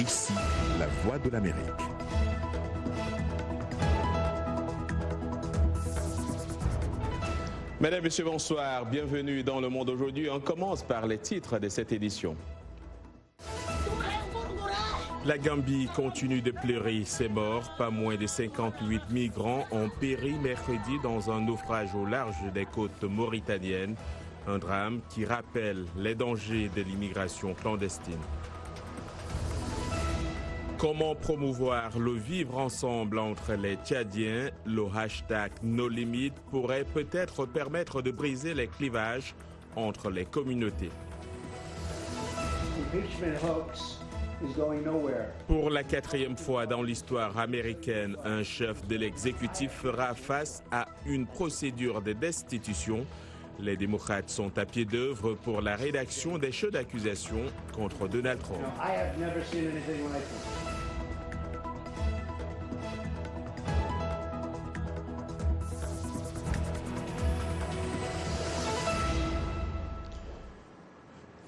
Ici, la voix de l'Amérique. Mesdames, Messieurs, bonsoir. Bienvenue dans Le Monde aujourd'hui. On commence par les titres de cette édition. La Gambie continue de pleurer ses morts. Pas moins de 58 migrants ont péri mercredi dans un naufrage au large des côtes mauritaniennes. Un drame qui rappelle les dangers de l'immigration clandestine. Comment promouvoir le vivre ensemble entre les Tchadiens? Le hashtag NoLimites pourrait peut-être permettre de briser les clivages entre les communautés. Pour la 4e fois dans l'histoire américaine, un chef de l'exécutif fera face à une procédure de destitution. Les démocrates sont à pied d'œuvre pour la rédaction des chefs d'accusation contre Donald Trump.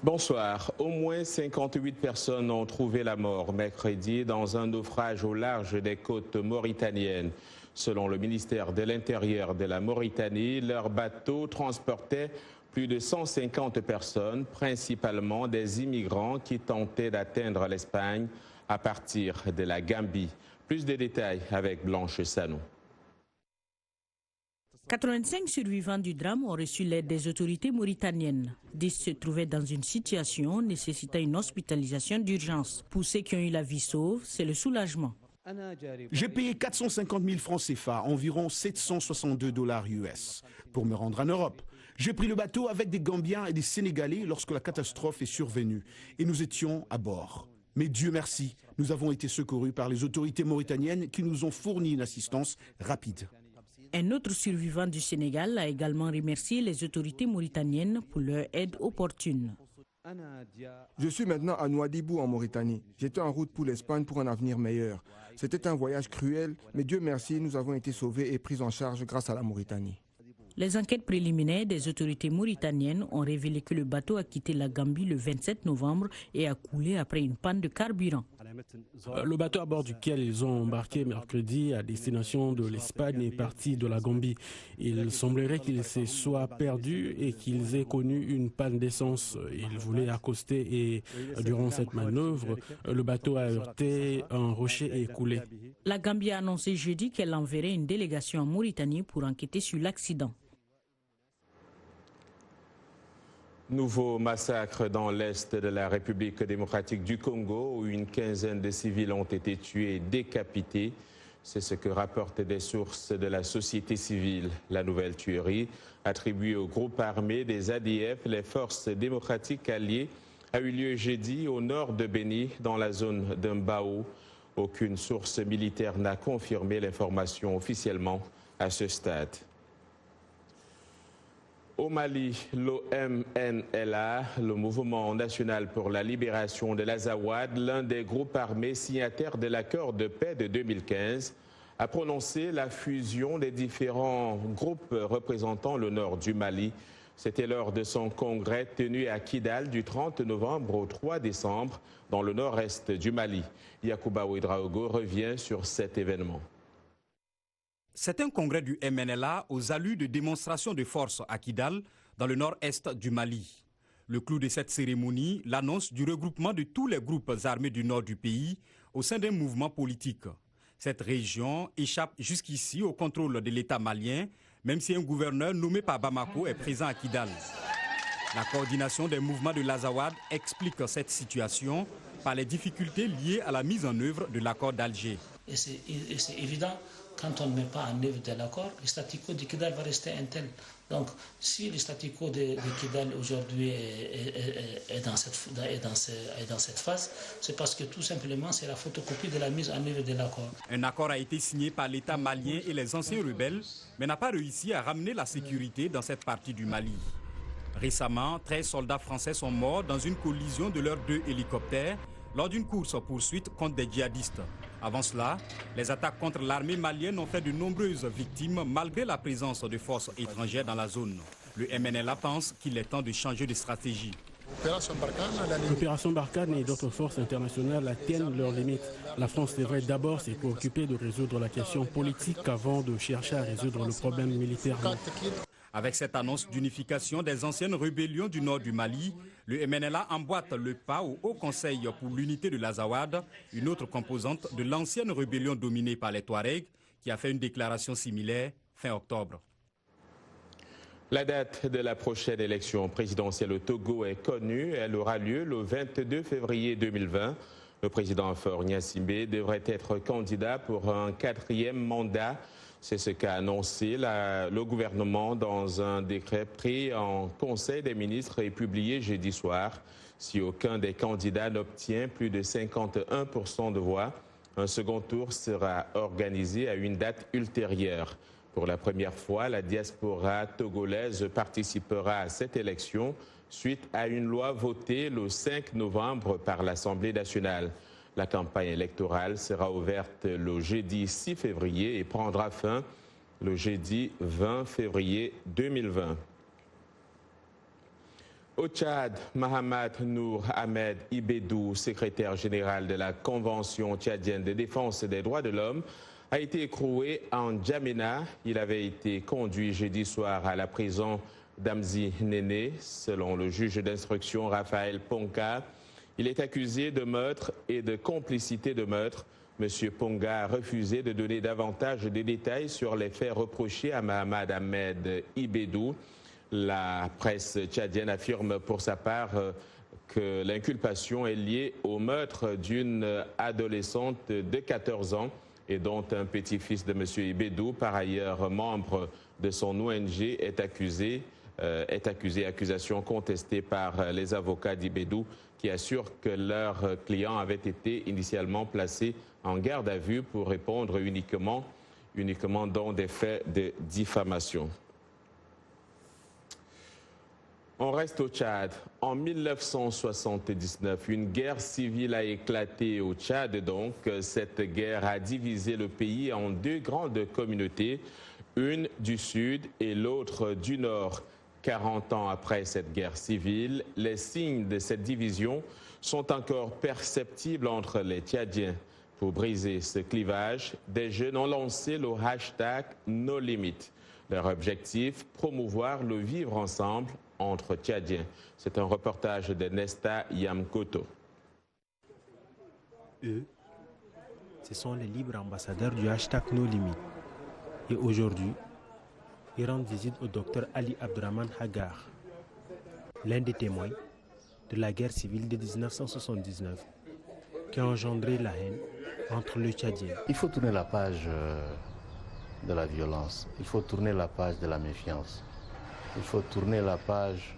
Bonsoir. Au moins 58 personnes ont trouvé la mort mercredi dans un naufrage au large des côtes mauritaniennes. Selon le ministère de l'Intérieur de la Mauritanie, leur bateau transportait plus de 150 personnes, principalement des immigrants qui tentaient d'atteindre l'Espagne à partir de la Gambie. Plus de détails avec Blanche Sanou. 85 survivants du drame ont reçu l'aide des autorités mauritaniennes. 10 se trouvaient dans une situation nécessitant une hospitalisation d'urgence. Pour ceux qui ont eu la vie sauve, c'est le soulagement. J'ai payé 450 000 francs CFA, environ 762 $ US, pour me rendre en Europe. J'ai pris le bateau avec des Gambiens et des Sénégalais lorsque la catastrophe est survenue et nous étions à bord. Mais Dieu merci, nous avons été secourus par les autorités mauritaniennes qui nous ont fourni une assistance rapide. Un autre survivant du Sénégal a également remercié les autorités mauritaniennes pour leur aide opportune. Je suis maintenant à Nouadhibou en Mauritanie. J'étais en route pour l'Espagne pour un avenir meilleur. C'était un voyage cruel, mais Dieu merci, nous avons été sauvés et pris en charge grâce à la Mauritanie. Les enquêtes préliminaires des autorités mauritaniennes ont révélé que le bateau a quitté la Gambie le 27 novembre et a coulé après une panne de carburant. Le bateau à bord duquel ils ont embarqué mercredi à destination de l'Espagne est parti de la Gambie. Il semblerait qu'ils se soient perdus et qu'ils aient connu une panne d'essence. Ils voulaient accoster et durant cette manœuvre, le bateau a heurté un rocher et coulé. La Gambie a annoncé jeudi qu'elle enverrait une délégation en Mauritanie pour enquêter sur l'accident. Nouveau massacre dans l'est de la République démocratique du Congo où une quinzaine de civils ont été tués et décapités. C'est ce que rapportent des sources de la société civile. La nouvelle tuerie, attribuée au groupe armé des ADF, les forces démocratiques alliées, a eu lieu jeudi au nord de Beni, dans la zone d'Mbao. Aucune source militaire n'a confirmé l'information officiellement à ce stade. Au Mali, l'OMNLA, le Mouvement national pour la libération de l'Azawad, l'un des groupes armés signataires de l'accord de paix de 2015, a prononcé la fusion des différents groupes représentant le nord du Mali. C'était lors de son congrès tenu à Kidal du 30 novembre au 3 décembre dans le nord-est du Mali. Yacouba Ouedraogo revient sur cet événement. C'est un congrès du MNLA aux allures de démonstration de force à Kidal, dans le nord-est du Mali. Le clou de cette cérémonie, l'annonce du regroupement de tous les groupes armés du nord du pays au sein d'un mouvement politique. Cette région échappe jusqu'ici au contrôle de l'État malien, même si un gouverneur nommé par Bamako est présent à Kidal. La coordination des mouvements de l'Azawad explique cette situation par les difficultés liées à la mise en œuvre de l'accord d'Alger. Et c'est évident, quand on ne met pas en œuvre de l'accord, le statu quo de Kidal va rester intel. Donc, si le statu quo de Kidal aujourd'hui est dans cette phase, c'est parce que tout simplement c'est la photocopie de la mise en œuvre de l'accord. Un accord a été signé par l'État malien et les anciens rebelles, mais n'a pas réussi à ramener la sécurité dans cette partie du Mali. Récemment, 13 soldats français sont morts dans une collision de leurs 2 hélicoptères lors d'une course-poursuite contre des djihadistes. Avant cela, les attaques contre l'armée malienne ont fait de nombreuses victimes malgré la présence de forces étrangères dans la zone. Le MNLA pense qu'il est temps de changer de stratégie. L'opération Barkhane et d'autres forces internationales atteignent leurs limites. La France devrait d'abord se préoccuper de résoudre la question politique avant de chercher à résoudre le problème militaire. Avec cette annonce d'unification des anciennes rébellions du nord du Mali, le MNLA emboîte le pas au Haut Conseil pour l'unité de l'Azawad, une autre composante de l'ancienne rébellion dominée par les Touaregs, qui a fait une déclaration similaire fin octobre. La date de la prochaine élection présidentielle au Togo est connue. Elle aura lieu le 22 février 2020. Le président Faure Gnassingbé devrait être candidat pour un 4e mandat. C'est ce qu'a annoncé le gouvernement dans un décret pris en Conseil des ministres et publié jeudi soir. Si aucun des candidats n'obtient plus de 51% de voix, un second tour sera organisé à une date ultérieure. Pour la première fois, la diaspora togolaise participera à cette élection suite à une loi votée le 5 novembre par l'Assemblée nationale. La campagne électorale sera ouverte le jeudi 6 février et prendra fin le jeudi 20 février 2020. Au Tchad, Mahamat Nour Ahmed Ibedou, secrétaire général de la Convention tchadienne de défense des droits de l'homme, a été écroué en N'Djamena. Il avait été conduit jeudi soir à la prison d'Amzi Néné. Selon le juge d'instruction Raphaël Ponka, il est accusé de meurtre et de complicité de meurtre. M. Ponga a refusé de donner davantage de détails sur les faits reprochés à Mahamat Ahmed Ibedou. La presse tchadienne affirme pour sa part que l'inculpation est liée au meurtre d'une adolescente de 14 ans et dont un petit-fils de M. Ibedou, par ailleurs membre de son ONG, est accusé. Accusation contestée par les avocats d'Ibedou qui assurent que leur client avait été initialement placé en garde à vue pour répondre uniquement dans des faits de diffamation. On reste au Tchad. En 1979, une guerre civile a éclaté au Tchad. Donc, cette guerre a divisé le pays en deux grandes communautés, une du sud et l'autre du nord. 40 ans après cette guerre civile, les signes de cette division sont encore perceptibles entre les Tchadiens. Pour briser ce clivage, des jeunes ont lancé le hashtag #NoLimit. Leur objectif, promouvoir le vivre ensemble entre Tchadiens. C'est un reportage de Nesta Yamkoto. Eux, ce sont les libres ambassadeurs du hashtag #NoLimit. Et aujourd'hui, ils rendent visite au docteur Ali Abdurrahman Hagar, l'un des témoins de la guerre civile de 1979 qui a engendré la haine entre les Tchadiens. Il faut tourner la page de la violence, il faut tourner la page de la méfiance, il faut tourner la page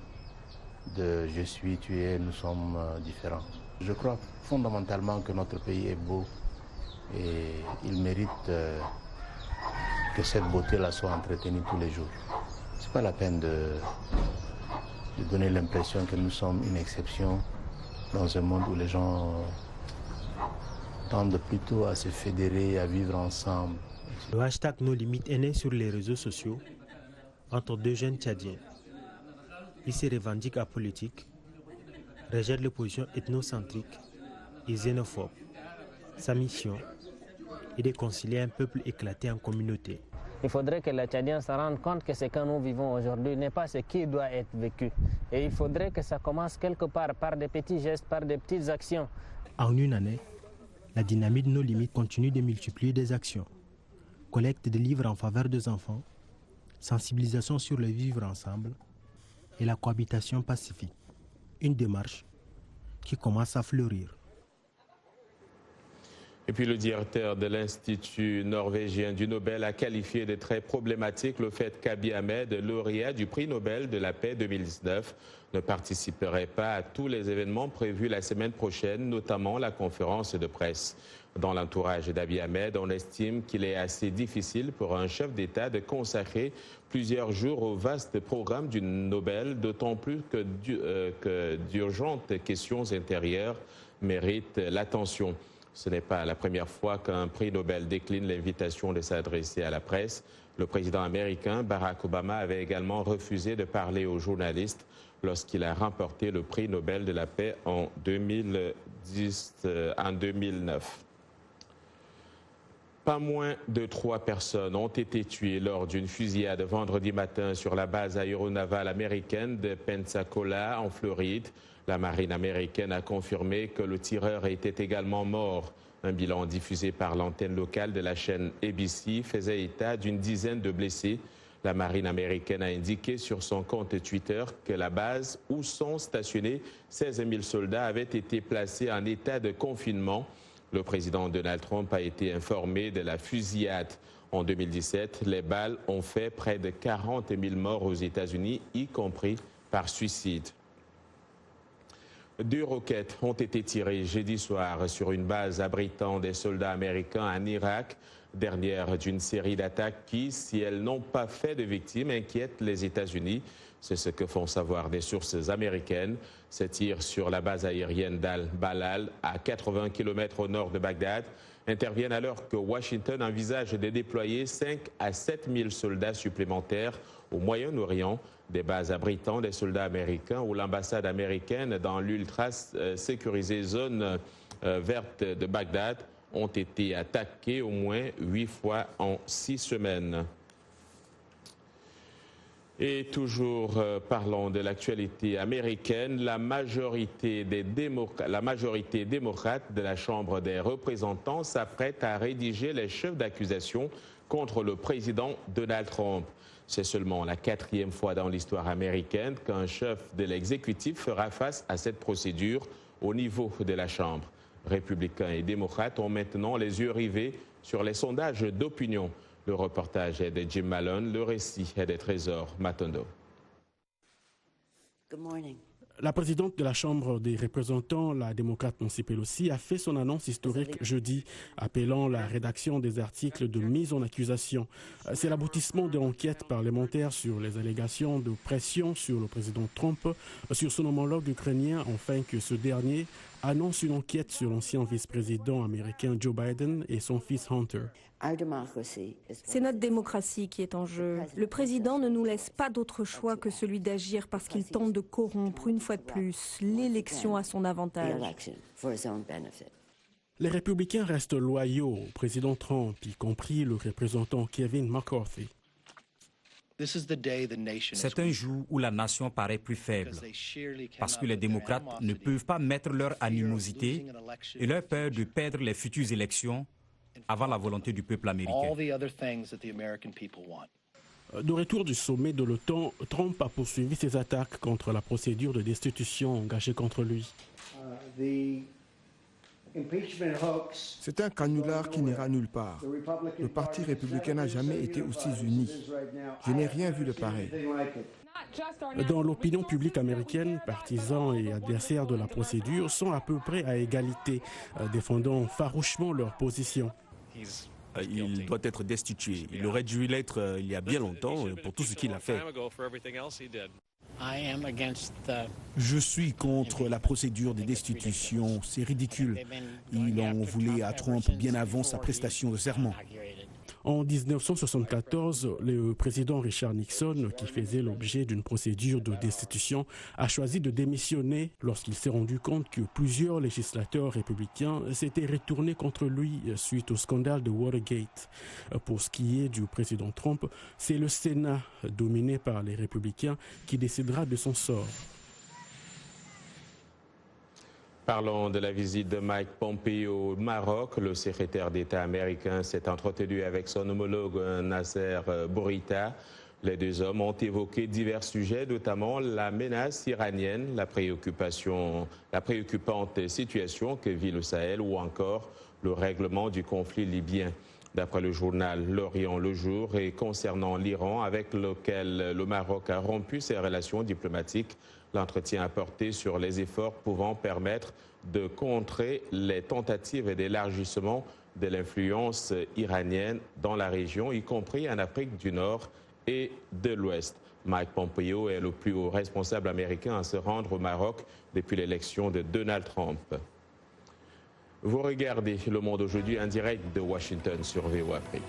de je suis, tu es, nous sommes différents. Je crois fondamentalement que notre pays est beau et il mérite que cette beauté-là soit entretenue tous les jours. C'est pas la peine de donner l'impression que nous sommes une exception dans un monde où les gens tendent plutôt à se fédérer, à vivre ensemble. Le hashtag #NoLimit est né sur les réseaux sociaux entre deux jeunes Tchadiens. Ils se revendiquent apolitiques, rejettent les positions ethnocentriques et xénophobes. Sa mission est de concilier un peuple éclaté en communauté. Il faudrait que les Tchadiens se rendent compte que ce que nous vivons aujourd'hui n'est pas ce qui doit être vécu. Et il faudrait que ça commence quelque part par des petits gestes, par des petites actions. En une année, la dynamique #NoLimit continue de multiplier des actions. Collecte de livres en faveur des enfants, sensibilisation sur le vivre ensemble et la cohabitation pacifique. Une démarche qui commence à fleurir. Et puis le directeur de l'Institut norvégien du Nobel a qualifié de très problématique le fait qu'Abiy Ahmed, lauréat du prix Nobel de la paix 2019, ne participerait pas à tous les événements prévus la semaine prochaine, notamment la conférence de presse. Dans l'entourage d'Abiy Ahmed, on estime qu'il est assez difficile pour un chef d'État de consacrer plusieurs jours au vaste programme du Nobel, d'autant plus que d'urgentes questions intérieures méritent l'attention. Ce n'est pas la première fois qu'un prix Nobel décline l'invitation de s'adresser à la presse. Le président américain Barack Obama avait également refusé de parler aux journalistes lorsqu'il a remporté le prix Nobel de la paix en 2009. Pas moins de 3 personnes ont été tuées lors d'une fusillade vendredi matin sur la base aéronavale américaine de Pensacola, en Floride. La marine américaine a confirmé que le tireur était également mort. Un bilan diffusé par l'antenne locale de la chaîne ABC faisait état d'une dizaine de blessés. La marine américaine a indiqué sur son compte Twitter que la base où sont stationnés 16 000 soldats avait été placée en état de confinement. Le président Donald Trump a été informé de la fusillade. En 2017, les balles ont fait près de 40 000 morts aux États-Unis, y compris par suicide. 2 roquettes ont été tirées jeudi soir sur une base abritant des soldats américains en Irak, dernière d'une série d'attaques qui, si elles n'ont pas fait de victimes, inquiètent les États-Unis. C'est ce que font savoir des sources américaines. Ces tirs sur la base aérienne d'Al-Balal, à 80 km au nord de Bagdad, interviennent alors que Washington envisage de déployer 5 à 7 000 soldats supplémentaires au Moyen-Orient, des bases abritant des soldats américains ou l'ambassade américaine dans l'ultra-sécurisée zone verte de Bagdad ont été attaquées au moins 8 fois en 6 semaines. Et toujours parlons de l'actualité américaine, la majorité démocrate de la Chambre des représentants s'apprête à rédiger les chefs d'accusation contre le président Donald Trump. C'est seulement la 4e fois dans l'histoire américaine qu'un chef de l'exécutif fera face à cette procédure au niveau de la Chambre. Républicains et démocrates ont maintenant les yeux rivés sur les sondages d'opinion. Le reportage est de Jim Malone, le récit est de Trésor Matondo. La présidente de la Chambre des représentants, la démocrate Nancy Pelosi, a fait son annonce historique jeudi, appelant la rédaction des articles de mise en accusation. C'est l'aboutissement de l'enquête parlementaire sur les allégations de pression sur le président Trump, sur son homologue ukrainien, afin que ce dernier annonce une enquête sur l'ancien vice-président américain Joe Biden et son fils Hunter. C'est notre démocratie qui est en jeu. Le président ne nous laisse pas d'autre choix que celui d'agir parce qu'il tente de corrompre une fois de plus l'élection à son avantage. Les républicains restent loyaux au président Trump, y compris le représentant Kevin McCarthy. C'est un jour où la nation paraît plus faible, parce que les démocrates ne peuvent pas mettre leur animosité et leur peur de perdre les futures élections avant la volonté du peuple américain. De retour du sommet de l'OTAN, Trump a poursuivi ses attaques contre la procédure de destitution engagée contre lui. C'est un canular qui n'ira nulle part. Le Parti républicain n'a jamais été aussi uni. Je n'ai rien vu de pareil. Dans l'opinion publique américaine, partisans et adversaires de la procédure sont à peu près à égalité, défendant farouchement leur position. Il doit être destitué. Il aurait dû l'être il y a bien longtemps pour tout ce qu'il a fait. Je suis contre la procédure de destitution. C'est ridicule. Il en voulait à Trump bien avant sa prestation de serment. En 1974, le président Richard Nixon, qui faisait l'objet d'une procédure de destitution, a choisi de démissionner lorsqu'il s'est rendu compte que plusieurs législateurs républicains s'étaient retournés contre lui suite au scandale de Watergate. Pour ce qui est du président Trump, c'est le Sénat, dominé par les républicains, qui décidera de son sort. Parlons de la visite de Mike Pompeo au Maroc. Le secrétaire d'État américain s'est entretenu avec son homologue Nasser Bourita. Les deux hommes ont évoqué divers sujets, notamment la menace iranienne, la préoccupante situation que vit le Sahel ou encore le règlement du conflit libyen. D'après le journal L'Orient le Jour, et concernant l'Iran, avec lequel le Maroc a rompu ses relations diplomatiques, l'entretien a porté sur les efforts pouvant permettre de contrer les tentatives d'élargissement de l'influence iranienne dans la région, y compris en Afrique du Nord et de l'Ouest. Mike Pompeo est le plus haut responsable américain à se rendre au Maroc depuis l'élection de Donald Trump. Vous regardez Le Monde aujourd'hui en direct de Washington sur VOA Afrique.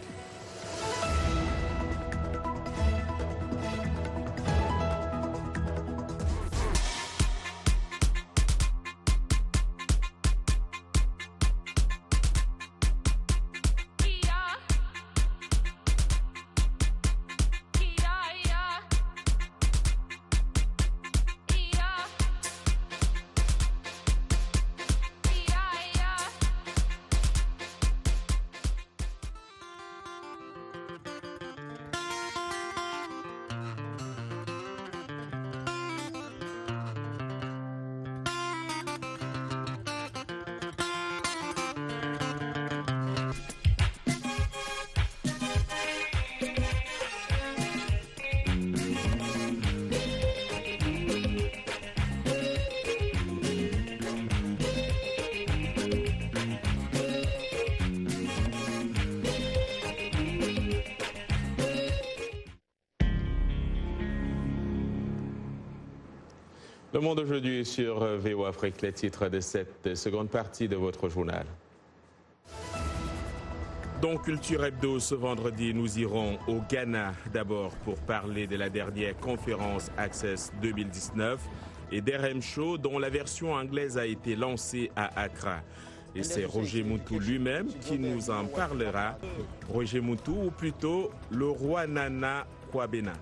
Le Monde aujourd'hui sur VOA Afrique, les titres de cette seconde partie de votre journal. Dans Culture Hebdo, ce vendredi, nous irons au Ghana d'abord pour parler de la dernière conférence Access 2019 et d'RM Show dont la version anglaise a été lancée à Accra. Et c'est Roger Moutou lui-même qui nous en parlera. Roger Moutou, ou plutôt le roi Nana Kwabena.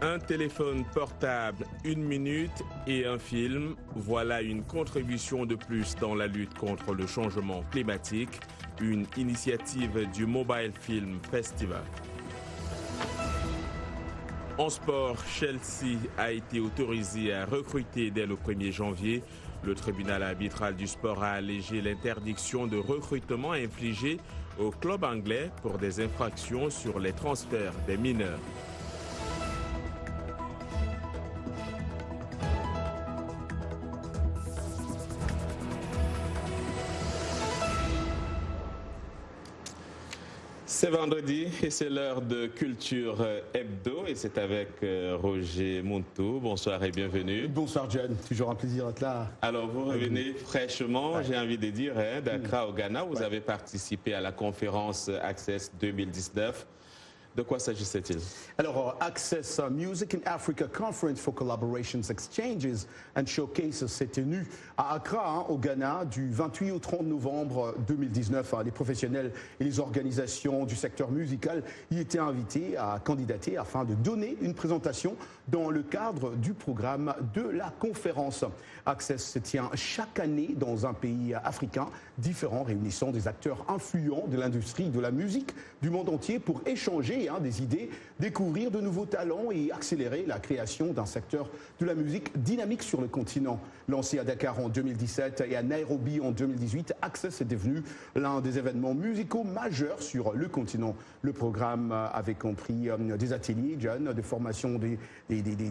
Un téléphone portable, 1 minute et un film, voilà une contribution de plus dans la lutte contre le changement climatique, une initiative du Mobile Film Festival. En sport, Chelsea a été autorisé à recruter dès le 1er janvier. Le tribunal arbitral du sport a allégé l'interdiction de recrutement infligée au club anglais pour des infractions sur les transferts des mineurs. C'est vendredi et c'est l'heure de Culture Hebdo et c'est avec Roger Moutou. Bonsoir et bienvenue. Bonsoir John, toujours un plaisir d'être là. Alors vous revenez fraîchement, j'ai envie de dire, d'Accra au Ghana. Vous avez participé à la conférence Access 2019. De quoi s'agissait-il? Alors, Access Music in Africa Conference for Collaborations, Exchanges and Showcases s'est tenue à Accra, au Ghana, du 28 au 30 novembre 2019. Les professionnels et les organisations du secteur musical y étaient invités à candidater afin de donner une présentation dans le cadre du programme de la conférence. Access se tient chaque année dans un pays africain différent, réunissant des acteurs influents de l'industrie de la musique du monde entier pour échanger des idées, découvrir de nouveaux talents et accélérer la création d'un secteur de la musique dynamique sur le continent. Lancé à Dakar en 2017 et à Nairobi en 2018, Access est devenu l'un des événements musicaux majeurs sur le continent. Le programme avait compris des ateliers jeunes, de formation, des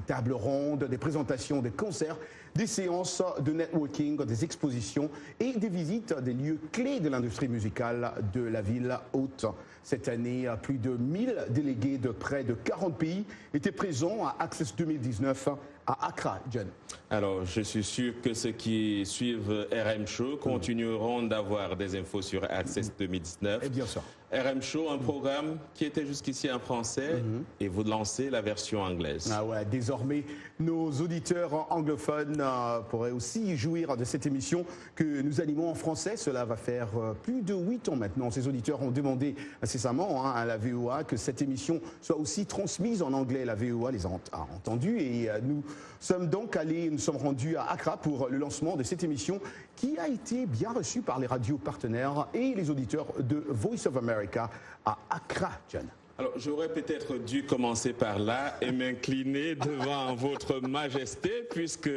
tables rondes, des présentations, des concerts, des séances de networking, des expositions et des visites des lieux clés de l'industrie musicale de la ville haute. Cette année, plus de 1000 délégués de près de 40 pays étaient présents à Access 2019 à Accra, John. Alors, je suis sûr que ceux qui suivent RM Show continueront d'avoir des infos sur Access 2019. Et bien sûr. RM Show, un programme qui était jusqu'ici en français et vous lancez la version anglaise. Ah ouais, désormais, nos auditeurs anglophones pourraient aussi jouir de cette émission que nous animons en français. Cela va faire plus de 8 ans maintenant. Ces auditeurs ont demandé incessamment à la VOA que cette émission soit aussi transmise en anglais. La VOA les a entendus et nous sommes rendus à Accra pour le lancement de cette émission qui a été bien reçue par les radios partenaires et les auditeurs de Voice of America à Accra, John. Alors, j'aurais peut-être dû commencer par là et m'incliner devant votre majesté, puisque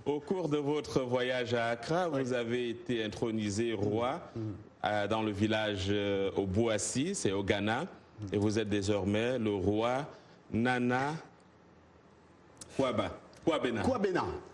au cours de votre voyage à Accra, vous avez été intronisé roi dans le village au Bouassi, c'est au Ghana, et vous êtes désormais le roi Nana Kwaba. Kwabena.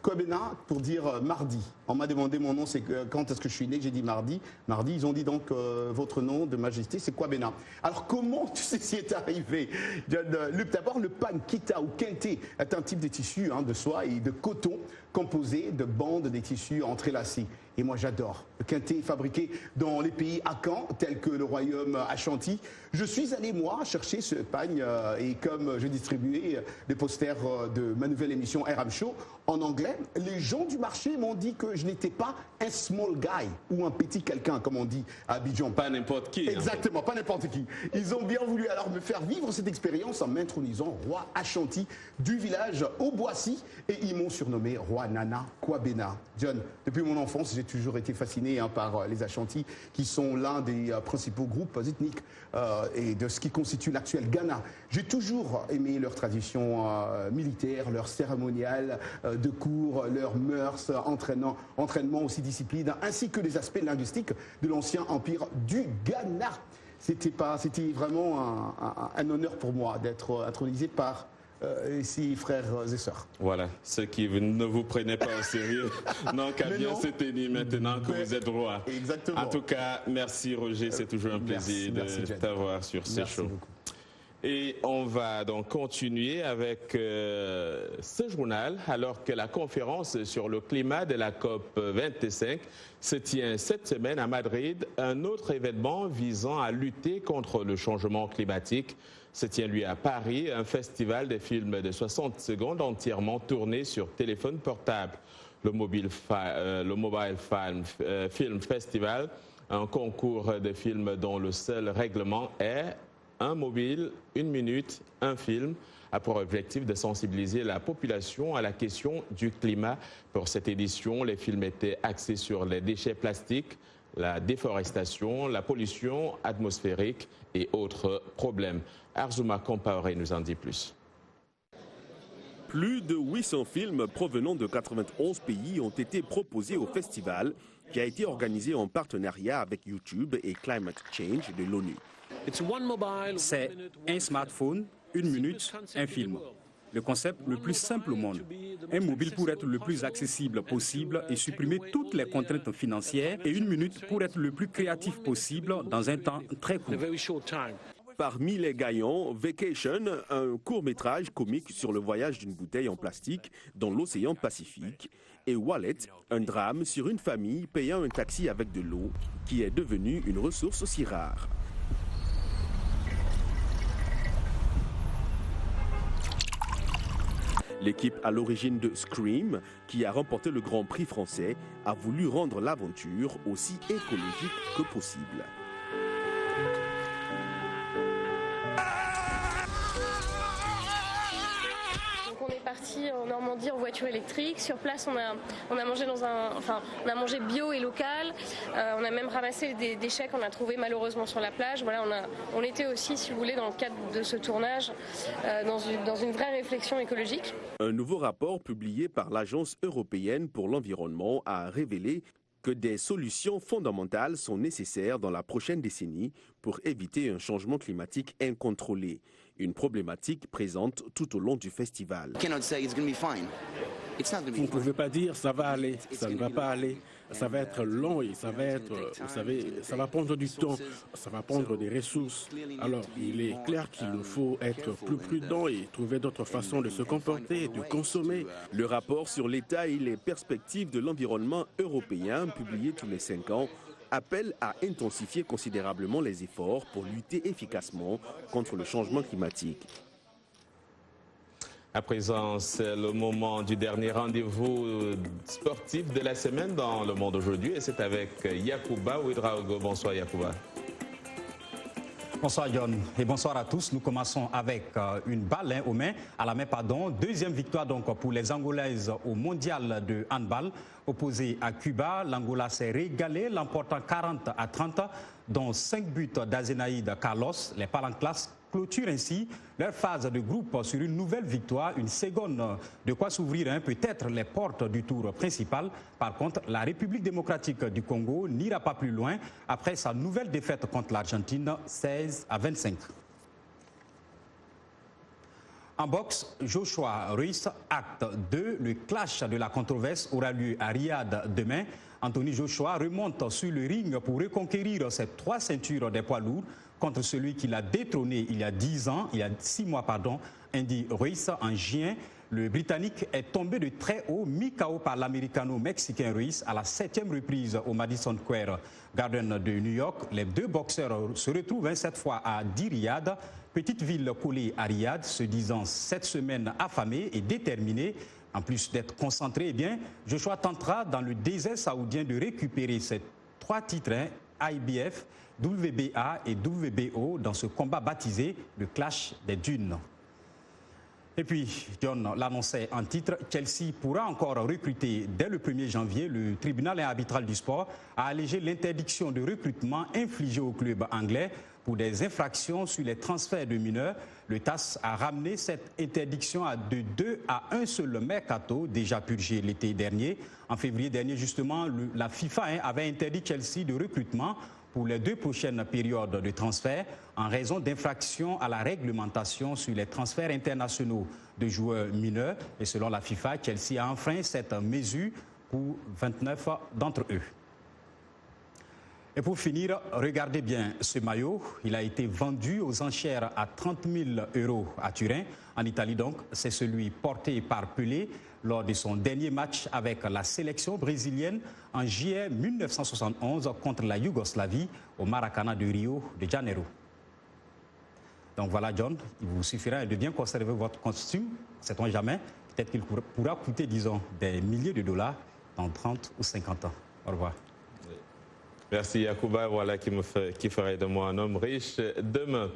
Kwabena pour dire mardi. On m'a demandé mon nom, c'est quand est-ce que je suis né, j'ai dit mardi. Mardi, ils ont dit donc votre nom de majesté, c'est Kwabena. Alors comment tu sais si est arrivé? D'abord, le pankita ou kente est un type de tissu de soie et de coton composé de bandes des tissus entrelacés. Et moi, j'adore. Le kente est fabriqué dans les pays Akan, tels que le royaume Ashanti. Je suis allé, moi, chercher ce pagne et comme je distribuais des posters de ma nouvelle émission RM Show en anglais, les gens du marché m'ont dit que je n'étais pas un small guy ou un petit quelqu'un, comme on dit à Abidjan. Pas n'importe qui. Exactement, pas n'importe qui. Ils ont bien voulu alors me faire vivre cette expérience en m'intronisant roi Ashanti du village Oboissi et ils m'ont surnommé roi Nana Kwabena. John, depuis mon enfance, j'ai toujours été fasciné par les Ashanti qui sont l'un des principaux groupes ethniques et de ce qui constitue l'actuel Ghana. J'ai toujours aimé leur tradition militaire, leur cérémonial de cours, leurs mœurs, entraînement aussi discipline, ainsi que les aspects linguistiques de l'ancien empire du Ghana. C'était vraiment un honneur pour moi d'être intronisé par ici frères et sœurs. Voilà, ceux qui ne vous prenaient pas au sérieux n'ont qu'à bien se tenir maintenant que vous êtes roi. Exactement. En tout cas, merci Roger, c'est toujours un plaisir de t'avoir sur ces shows. Et on va donc continuer avec ce journal, alors que la conférence sur le climat de la COP 25 se tient cette semaine à Madrid. Un autre événement visant à lutter contre le changement climatique se tient lui à Paris, un festival de films de 60 secondes entièrement tourné sur téléphone portable. Le Mobile Film Festival, un concours de films dont le seul règlement est un mobile, 1 minute, un film, a pour objectif de sensibiliser la population à la question du climat. Pour cette édition, les films étaient axés sur les déchets plastiques, la déforestation, la pollution atmosphérique et autres problèmes. Arzuma Compaoré nous en dit plus. Plus de 800 films provenant de 91 pays ont été proposés au festival, qui a été organisé en partenariat avec YouTube et Climate Change de l'ONU. C'est un smartphone, 1 minute, un film. Le concept le plus simple au monde. Un mobile pour être le plus accessible possible et supprimer toutes les contraintes financières et 1 minute pour être le plus créatif possible dans un temps très court. Parmi les gagnants, Vacation, un court-métrage comique sur le voyage d'une bouteille en plastique dans l'océan Pacifique, et Wallet, un drame sur une famille payant un taxi avec de l'eau, qui est devenue une ressource aussi rare. L'équipe à l'origine de Scream, qui a remporté le Grand Prix français, a voulu rendre l'aventure aussi écologique que possible. En Normandie en voiture électrique. Sur place, on a mangé on a mangé bio et local. On a même ramassé des déchets qu'on a trouvés malheureusement sur la plage. Voilà, on était aussi, si vous voulez, dans le cadre de ce tournage, dans une vraie réflexion écologique. Un nouveau rapport publié par l'Agence européenne pour l'environnement a révélé que des solutions fondamentales sont nécessaires dans la prochaine décennie pour éviter un changement climatique incontrôlé, une problématique présente tout au long du festival. Vous ne pouvez pas dire ça va aller, ça ne va pas aller. Ça va être long et ça va être, vous savez, ça va prendre du temps, ça va prendre des ressources. Alors, il est clair qu'il nous faut être plus prudent et trouver d'autres façons de se comporter, de consommer. Le rapport sur l'état et les perspectives de l'environnement européen, publié tous les 5 ans, appelle à intensifier considérablement les efforts pour lutter efficacement contre le changement climatique. À présent, c'est le moment du dernier rendez-vous sportif de la semaine dans Le Monde aujourd'hui et c'est avec Yacouba Ouedraogo. Bonsoir Yacouba. Bonsoir John et bonsoir à tous. Nous commençons avec une balle à la main, deuxième victoire donc pour les Angolaises au mondial de handball. Opposé à Cuba, l'Angola s'est régalé, l'emportant 40-30, dont 5 buts d'Azenaïde Carlos. Les Palanclas clôturent ainsi leur phase de groupe sur une nouvelle victoire, une seconde, de quoi s'ouvrir peut-être les portes du tour principal. Par contre, la République démocratique du Congo n'ira pas plus loin après sa nouvelle défaite contre l'Argentine, 16-25. En boxe, Joshua Ruiz, acte 2, le clash de la controverse aura lieu à Riyad demain. Anthony Joshua remonte sur le ring pour reconquérir ses 3 ceintures des poids lourds contre celui qui l'a détrôné il y a 6 mois, Andy Ruiz en juin. Le Britannique est tombé de très haut, mis KO par l'Américano-Mexicain Ruiz à la 7e reprise au Madison Square Garden de New York. Les 2 boxeurs se retrouvent cette fois à Riyad, petite ville collée à Riyad, se disant cette semaine affamée et déterminée. En plus d'être concentré, eh bien, Joshua tentera dans le désert saoudien de récupérer ses 3 titres, IBF, WBA et WBO, dans ce combat baptisé le Clash des Dunes. Et puis, John l'annonçait en titre, Chelsea pourra encore recruter dès le 1er janvier. Le tribunal arbitral du sport a allégé l'interdiction de recrutement infligée au club anglais pour des infractions sur les transferts de mineurs. Le TAS a ramené cette interdiction de 2 à 1 seul mercato, déjà purgé l'été dernier. En février dernier, justement, la FIFA avait interdit Chelsea de recrutement pour les 2 prochaines périodes de transfert en raison d'infractions à la réglementation sur les transferts internationaux de joueurs mineurs. Et selon la FIFA, Chelsea a enfreint cette mesure pour 29 d'entre eux. Et pour finir, regardez bien ce maillot. Il a été vendu aux enchères à 30 000 € à Turin. En Italie donc, c'est celui porté par Pelé lors de son dernier match avec la sélection brésilienne en juillet 1971 contre la Yougoslavie au Maracana de Rio de Janeiro. Donc voilà, John, il vous suffira de bien conserver votre costume, sait-on jamais. Peut-être qu'il pourra coûter, disons, des milliers de dollars dans 30 ou 50 ans. Au revoir. Merci Yacouba, voilà qui ferait de moi un homme riche demain.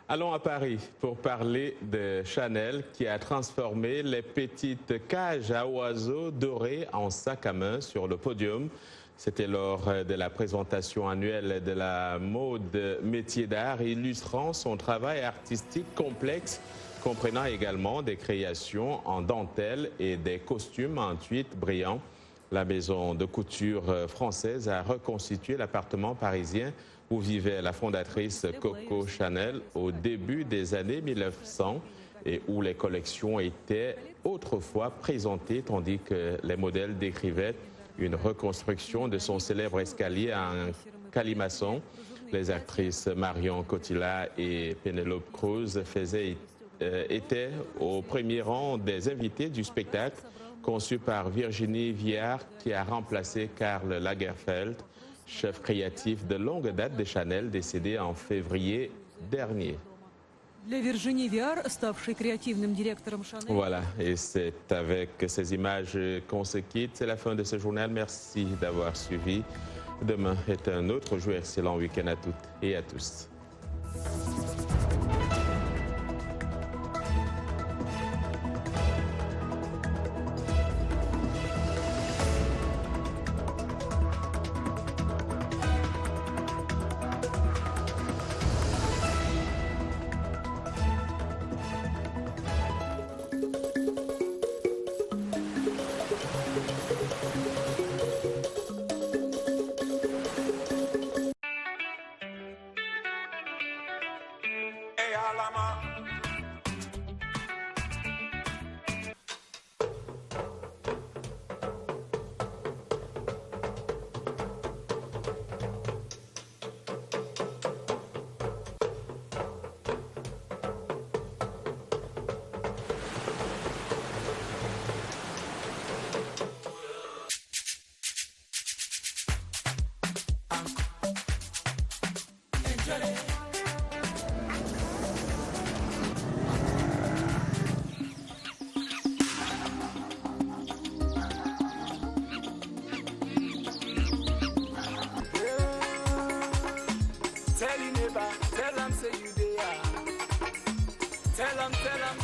Allons à Paris pour parler de Chanel qui a transformé les petites cages à oiseaux dorées en sacs à main sur le podium. C'était lors de la présentation annuelle de la mode métier d'art illustrant son travail artistique complexe, comprenant également des créations en dentelle et des costumes en tweed brillants. La maison de couture française a reconstitué l'appartement parisien où vivait la fondatrice Coco Chanel au début des années 1900 et où les collections étaient autrefois présentées tandis que les modèles décrivaient une reconstruction de son célèbre escalier en colimaçon. Les actrices Marion Cotillard et Penélope Cruz étaient au premier rang des invités du spectacle conçu par Virginie Viard qui a remplacé Karl Lagerfeld, chef créatif de longue date de Chanel, décédé en février dernier. Voilà, et c'est avec ces images qu'on se quitte. C'est la fin de ce journal. Merci d'avoir suivi. Demain est un autre jour. Excellent week-end à toutes et à tous. Tell him